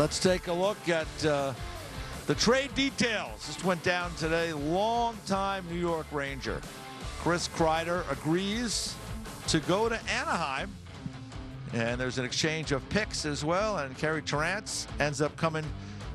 Let's take a look at the trade details. This went down today. Longtime New York Ranger Chris Kreider agrees to go to Anaheim. And there's an exchange of picks as well. And Kerry Terrance ends up coming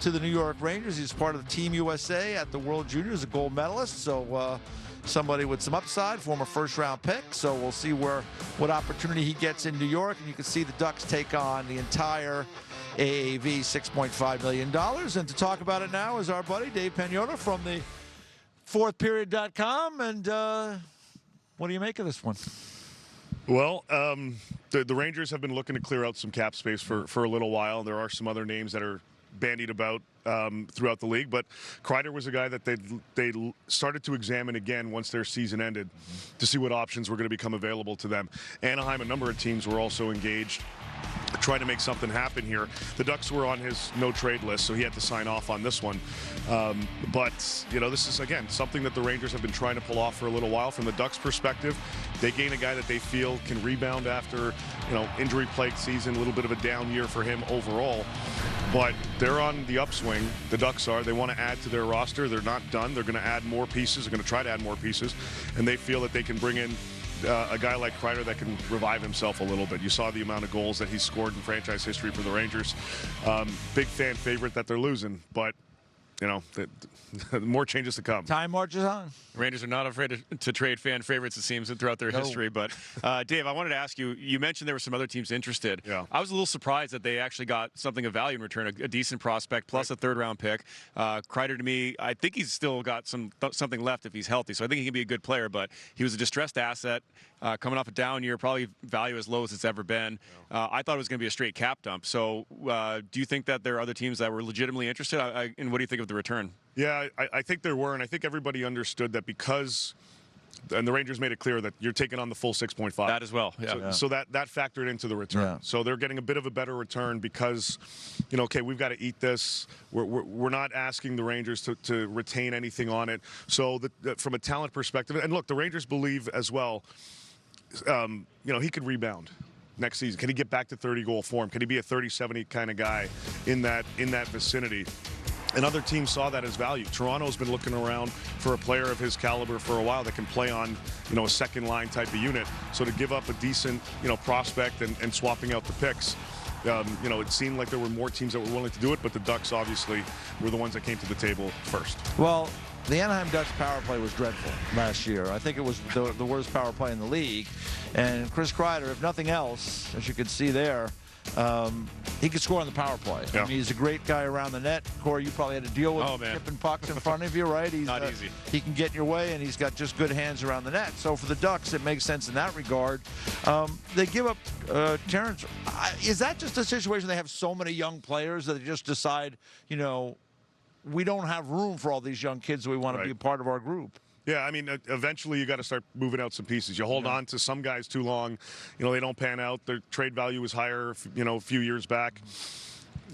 to the New York Rangers. He's part of Team USA at the World Juniors, a gold medalist. So somebody with some upside, former first-round pick. So we'll see what opportunity he gets in New York. And you can see the Ducks take on the entire AAV, $6.5 million. And to talk about it now is our buddy Dave Pagnotta from the fourthperiod.com. And what do you make of this one? Well, the Rangers have been looking to clear out some cap space for a little while. There are some other names that are bandied about throughout the league, but Kreider was a guy that they started to examine again once their season ended to see what options were going to become available to them. Anaheim, a number of teams were also engaged, trying to make something happen here. The Ducks were on his no-trade list, so he had to sign off on this one. But, you know, this is, again, something that the Rangers have been trying to pull off for a little while. From the Ducks' perspective, they gain a guy that they feel can rebound after, you know, injury-plagued season, a little bit of a down year for him overall. But they're on the upswing, the Ducks are. They want to add to their roster. They're not done. They're going to add more pieces. They're going to try to add more pieces. And they feel that they can bring in a guy like Kreider that can revive himself a little bit. You saw the amount of goals that he scored in franchise history for the Rangers. Big fan favorite that they're losing, but you know, more changes to come. Time marches on. Rangers are not afraid to trade fan favorites, it seems, throughout their history. But, Dave, I wanted to ask you, you mentioned there were some other teams interested. Yeah. I was a little surprised that they actually got something of value in return, a decent prospect plus a third-round pick. Kreider, to me, I think he's still got something left if he's healthy, so I think he can be a good player. But he was a distressed asset coming off a down year, probably value as low as it's ever been. I thought it was going to be a straight cap dump. So do you think that there are other teams that were legitimately interested? And what do you think of the return? Yeah, I think there were, and I think everybody understood that because, and the Rangers made it clear that you're taking on the full 6.5. That as well, yeah. So that factored into the return. Yeah. So they're getting a bit of a better return because, you know, okay, we've got to eat this. We're not asking the Rangers to retain anything on it. So from a talent perspective, and look, the Rangers believe as well, you know, he could rebound next season. Can he get back to 30-goal form? Can he be a 30-70 kind of guy in that vicinity? And other teams saw that as value. Toronto's been looking around for a player of his caliber for a while that can play on, you know, a second-line type of unit. So to give up a decent, you know, prospect and swapping out the picks, you know, it seemed like there were more teams that were willing to do it, but the Ducks obviously were the ones that came to the table first. Well, the Anaheim Ducks power play was dreadful last year. I think it was the worst power play in the league. And Chris Kreider, if nothing else, as you can see there, he could score on the power play. Yeah. I mean, he's a great guy around the net. Corey, you probably had to deal with tipping pucks in front of you, right? He's not easy. He can get in your way, and he's got just good hands around the net. So for the Ducks, it makes sense in that regard. They give up Terrance. Is that just a situation they have so many young players that they just decide, you know, we don't have room for all these young kids, so we want to be a part of our group? Yeah, I mean, eventually you got to start moving out some pieces. You hold on to some guys too long, you know, they don't pan out. Their trade value was higher, you know, a few years back.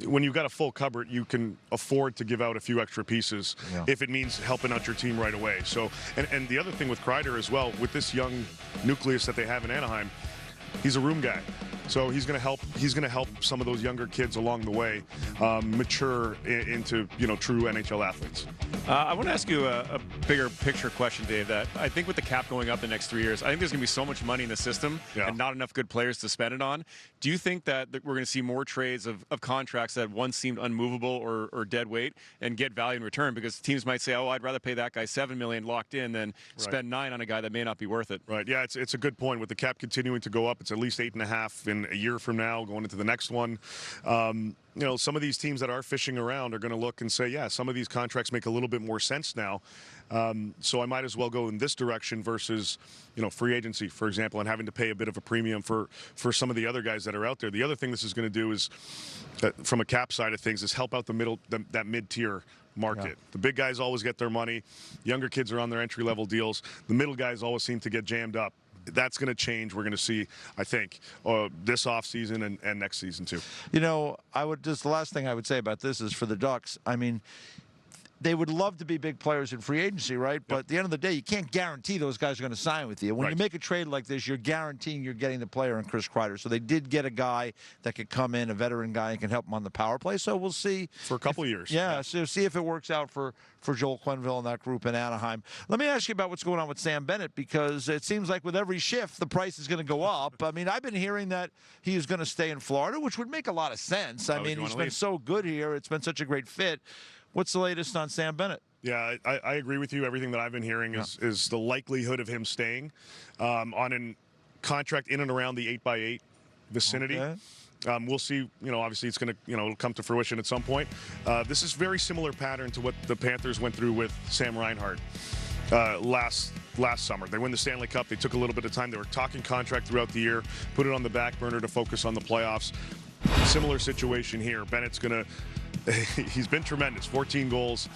When you've got a full cupboard, you can afford to give out a few extra pieces if it means helping out your team right away. So, and the other thing with Kreider as well, with this young nucleus that they have in Anaheim, he's a room guy. So he's going to help. He's going to help some of those younger kids along the way mature into, you know, true NHL athletes. I want to ask you a bigger picture question, Dave. That I think with the cap going up the next 3 years, I think there's going to be so much money in the system and not enough good players to spend it on. Do you think that we're going to see more trades of contracts that once seemed unmovable or dead weight and get value in return? Because teams might say, oh, I'd rather pay that guy $7 million locked in than spend $9 million on a guy that may not be worth it. Right. Yeah, it's a good point. With the cap continuing to go up, it's at least 8.5 in a year from now, going into the next one. You know, some of these teams that are fishing around are going to look and say, yeah, some of these contracts make a little bit more sense now. So I might as well go in this direction versus, you know, free agency, for example, and having to pay a bit of a premium for some of the other guys that are out there. The other thing this is going to do is, from a cap side of things, is help out that mid-tier market. Yeah. The big guys always get their money. Younger kids are on their entry-level deals. The middle guys always seem to get jammed up. That's going to change. We're going to see, I think, this offseason and next season too. You know, the last thing I would say about this is for the Ducks, I mean, they would love to be big players in free agency, right? But at the end of the day, you can't guarantee those guys are going to sign with you. When you make a trade like this, you're guaranteeing you're getting the player in Chris Kreider. So they did get a guy that could come in, a veteran guy, and can help them on the power play. So we'll see. For a couple of years. Yeah, so see if it works out for Joel Quenneville and that group in Anaheim. Let me ask you about what's going on with Sam Bennett, because it seems like with every shift, the price is going to go up. I mean, I've been hearing that he is going to stay in Florida, which would make a lot of sense. I mean, he's been so good here. It's been such a great fit. What's the latest on Sam Bennett? Yeah, I agree with you. Everything that I've been hearing is the likelihood of him staying on a contract in and around the 8x8 vicinity. Okay. We'll see. Obviously, it's going to, it'll come to fruition at some point. This is very similar pattern to what the Panthers went through with Sam Reinhart last summer. They win the Stanley Cup. They took a little bit of time. They were talking contract throughout the year, put it on the back burner to focus on the playoffs. Similar situation here. Bennett's going to. He's been tremendous. 14 goals,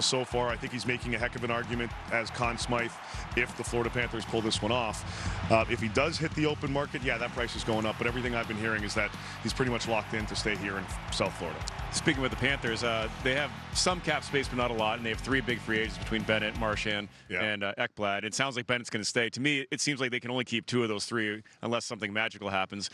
so far. I think he's making a heck of an argument as Conn Smythe if the Florida Panthers pull this one off. If he does hit the open market, yeah, that price is going up. But everything I've been hearing is that he's pretty much locked in to stay here in South Florida. Speaking with the Panthers, they have some cap space, but not a lot, and they have 3 big free agents between Bennett, Marchand, and Ekblad. It sounds like Bennett's going to stay. To me, it seems like they can only keep 2 of those 3 unless something magical happens.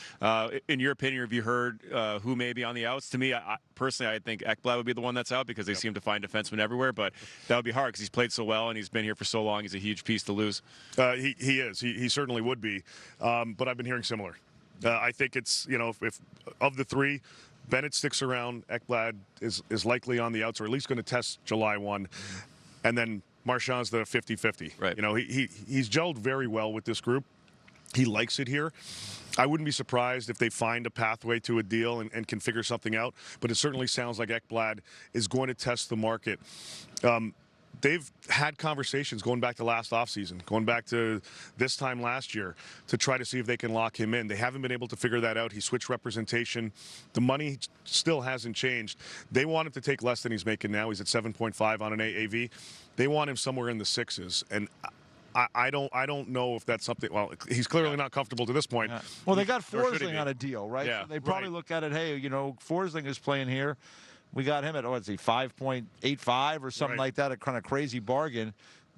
In your opinion, have you heard who may be on the outs? To me, personally, I think Ekblad would be the one that's out because they seem to find defensemen everywhere, but that would be hard because he's played so well and he's been here for so long. He's a huge piece to lose. He is. He certainly would be, but I've been hearing similar. I think it's, if of the 3, Bennett sticks around, Ekblad is likely on the outs, or at least going to test July 1, and then Marchand's the 50-50. Right. He's gelled very well with this group. He likes it here. I wouldn't be surprised if they find a pathway to a deal and can figure something out, but it certainly sounds like Ekblad is going to test the market. They've had conversations going back to last offseason, going back to this time last year, to try to see if they can lock him in. They haven't been able to figure that out. He switched representation. The money still hasn't changed. They want him to take less than he's making now. He's at 7.5 on an AAV. They want him somewhere in the 6s, and I don't know if that's something. Well, he's clearly not comfortable to this point. Yeah. Well, they got Forsling on a deal, right? Yeah. So they probably look at it. Hey, Forsling is playing here. We got him at 5.85 or something like that, a kind of crazy bargain.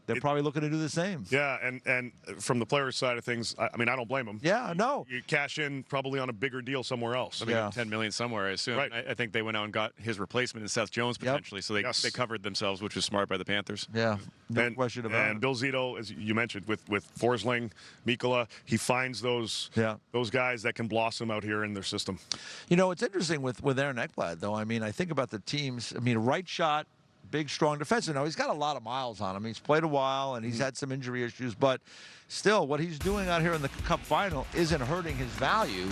They're probably looking to do the same. Yeah, and from the player's side of things, I mean, I don't blame them. Yeah, no. You cash in probably on a bigger deal somewhere else. I mean, $10 million somewhere, I assume. Right. I think they went out and got his replacement in Seth Jones potentially, so they covered themselves, which was smart by the Panthers. Yeah, no question about it. And Bill Zito, as you mentioned, with Forsling, Mikkola, he finds those guys that can blossom out here in their system. It's interesting with Aaron Ekblad, though. I mean, I think about the teams. I mean, right shot, big, strong defenseman. Now, he's got a lot of miles on him. He's played a while, and he's had some injury issues. But still, what he's doing out here in the Cup final isn't hurting his value.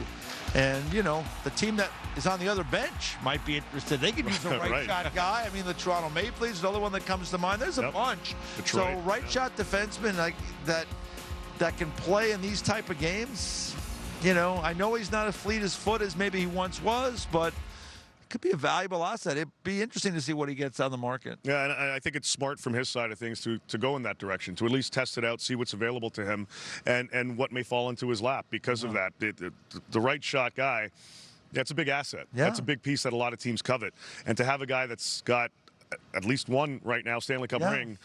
And, the team that is on the other bench might be interested. They could use a right-shot guy. I mean, the Toronto Maple Leafs, another one that comes to mind. There's a bunch. Detroit. So right-shot defensemen that can play in these type of games, I know he's not as fleet as foot as maybe he once was, but could be a valuable asset. It'd be interesting to see what he gets on the market. Yeah, and I think it's smart from his side of things to go in that direction, to at least test it out, see what's available to him, and what may fall into his lap because of that. The right shot guy, that's a big asset. Yeah. That's a big piece that a lot of teams covet. And to have a guy that's got at least one right now Stanley Cup ring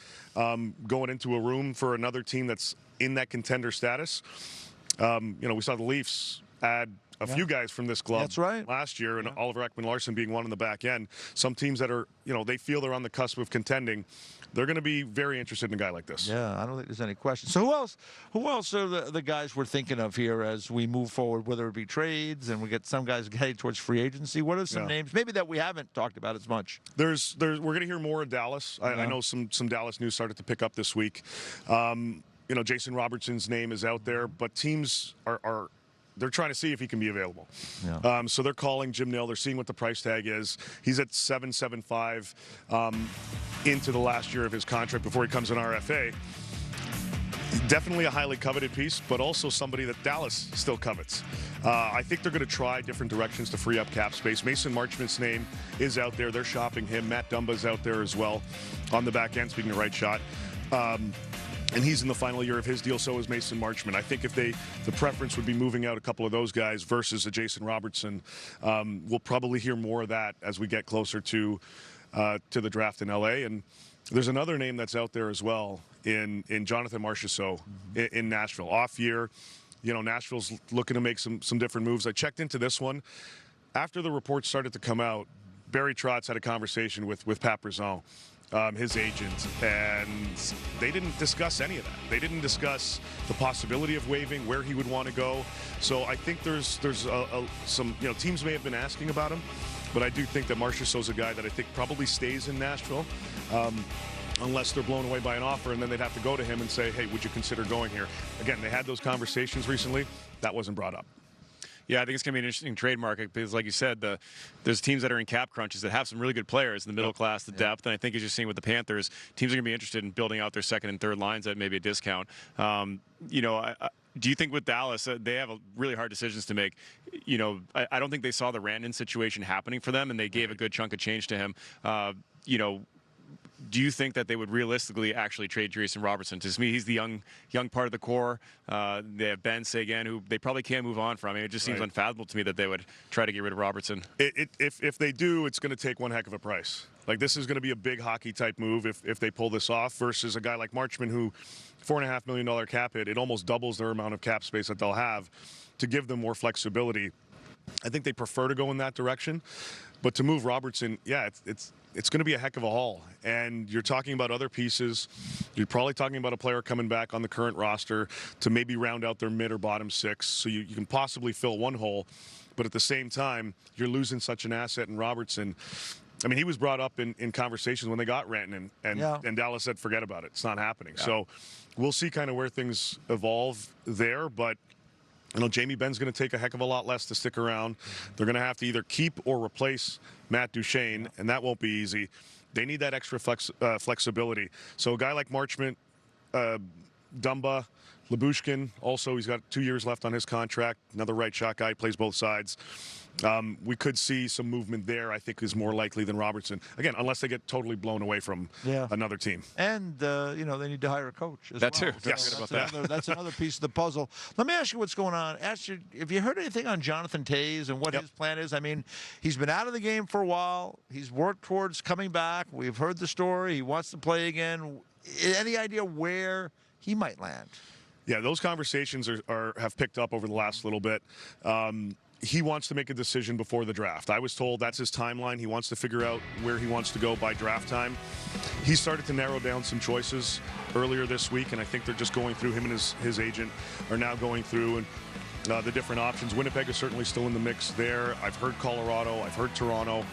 going into a room for another team that's in that contender status. We saw the Leafs add a few guys from this club last year, and Oliver Ekman-Larsson being one on the back end. Some teams that are, they feel they're on the cusp of contending, they're going to be very interested in a guy like this. Yeah, I don't think there's any question. So who else are the guys we're thinking of here as we move forward, whether it be trades and we get some guys heading towards free agency? What are some names maybe that we haven't talked about as much? We're going to hear more of Dallas. I know some Dallas news started to pick up this week. Jason Robertson's name is out there, but teams are they're trying to see if he can be available. Yeah. So they're calling Jim Nill. They're seeing what the price tag is. He's at $7.75 into the last year of his contract before he comes in RFA. Definitely a highly coveted piece, but also somebody that Dallas still covets. I think they're going to try different directions to free up cap space. Mason Marchment's name is out there. They're shopping him. Matt Dumba's out there as well on the back end, speaking of right shot. And he's in the final year of his deal, so is Mason Marchment. I think if the preference would be moving out a couple of those guys versus a Jason Robertson. We'll probably hear more of that as we get closer to to the draft in LA. And there's another name that's out there as well in Jonathan Marchessault in Nashville. Off year, Nashville's looking to make some different moves. I checked into this one. After the reports started to come out, Barry Trotz had a conversation with Pat Brisson, his agent, and they didn't discuss any of that. They didn't discuss the possibility of waiving, where he would want to go. So I think there's some teams may have been asking about him, but I do think that Marchessault's a guy that I think probably stays in Nashville. Unless they're blown away by an offer, and then they'd have to go to him and say, hey, would you consider going here? Again, they had those conversations recently. That wasn't brought up. Yeah, I think it's going to be an interesting trade market because, like you said, there's teams that are in cap crunches that have some really good players in the middle class, the depth, and I think as you're seeing with the Panthers, teams are going to be interested in building out their second and third lines at maybe a discount. Do you think with Dallas, they have really hard decisions to make? I don't think they saw the Rantanen situation happening for them, and they gave a good chunk of change to him. Do you think that they would realistically actually trade Jason Robertson? To me, he's the young part of the core. They have Ben Seguin, who they probably can't move on from. I mean, it just seems unfathomable to me that they would try to get rid of Robertson. If they do, it's going to take one heck of a price. Like, this is going to be a big hockey-type move if they pull this off versus a guy like Marchment, who $4.5 million cap hit. It almost doubles their amount of cap space that they'll have to give them more flexibility. I think they prefer to go in that direction. But to move Robertson, yeah, it's going to be a heck of a haul. And you're talking about other pieces. You're probably talking about a player coming back on the current roster to maybe round out their mid or bottom six. So you can possibly fill one hole. But at the same time, you're losing such an asset in Robertson. I mean, he was brought up in conversations when they got Rantanen, and Dallas said, forget about it. It's not happening. Yeah. So we'll see kind of where things evolve there. But Jamie Benn's going to take a heck of a lot less to stick around. They're going to have to either keep or replace Matt Duchene, and that won't be easy. They need that extra flexibility. So a guy like Marchment, Dumba, Lyubushkin, also, he's got 2 years left on his contract. Another right shot guy, plays both sides. We could see some movement there, I think, is more likely than Robertson. Again, unless they get totally blown away from another team. And, they need to hire a coach as that well. Too. Yes. That's another piece of the puzzle. Let me ask you what's going on. Have you heard anything on Jonathan Toews and what his plan is? I mean, he's been out of the game for a while. He's worked towards coming back. We've heard the story. He wants to play again. Any idea where he might land? Yeah, those conversations have picked up over the last little bit. He wants to make a decision before the draft. I was told that's his timeline. He wants to figure out where he wants to go by draft time. He started to narrow down some choices earlier this week, and I think they're just going through, him and his agent are now going through and the different options. Winnipeg is certainly still in the mix there. I've heard Colorado. I've heard Toronto.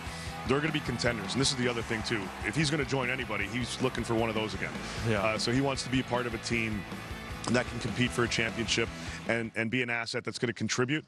They're going to be contenders, and this is the other thing, too. If he's going to join anybody, he's looking for one of those again. Yeah. So he wants to be a part of a team that can compete for a championship and be an asset that's going to contribute,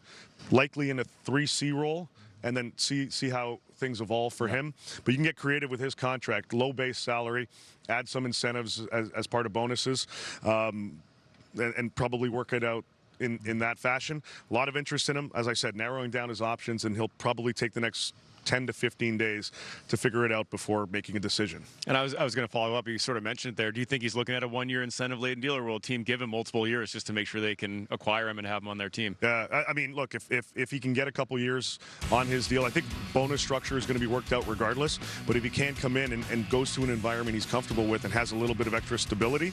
likely in a 3C role, and then see how things evolve for him. But you can get creative with his contract, low base salary, add some incentives as part of bonuses, and probably work it out in that fashion. A lot of interest in him. As I said, narrowing down his options, and he'll probably take the next 10 to 15 days to figure it out before making a decision. And I was going to follow up. You sort of mentioned it there. Do you think he's looking at a one-year incentive-laden deal, or will a team give him multiple years just to make sure they can acquire him and have him on their team? Yeah, I mean, look, if he can get a couple years on his deal, I think bonus structure is going to be worked out regardless. But if he can come in and goes to an environment he's comfortable with and has a little bit of extra stability,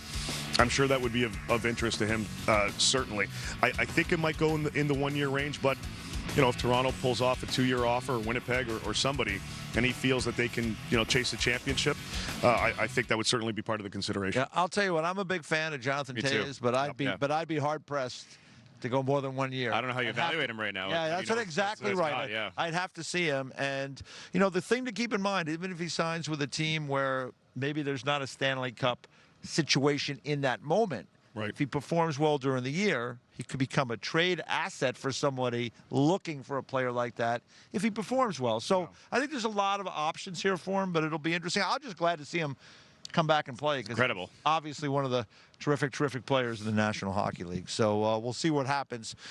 I'm sure that would be of interest to him, certainly. I think it might go in the one-year range, but if Toronto pulls off a 2-year offer, or Winnipeg or somebody, and he feels that they can, chase a championship, I think that would certainly be part of the consideration. Yeah, I'll tell you what, I'm a big fan of Jonathan Toews, but I'd be hard pressed to go more than 1 year. I don't know how you evaluate him right now. Yeah, that's exactly right. I'd have to see him, and the thing to keep in mind, even if he signs with a team where maybe there's not a Stanley Cup situation in that moment. Right. If he performs well during the year, he could become a trade asset for somebody looking for a player like that if he performs well. So I think there's a lot of options here for him, but it'll be interesting. I'm just glad to see him come back and play. Incredible. Obviously one of the terrific players in the National Hockey League. So we'll see what happens.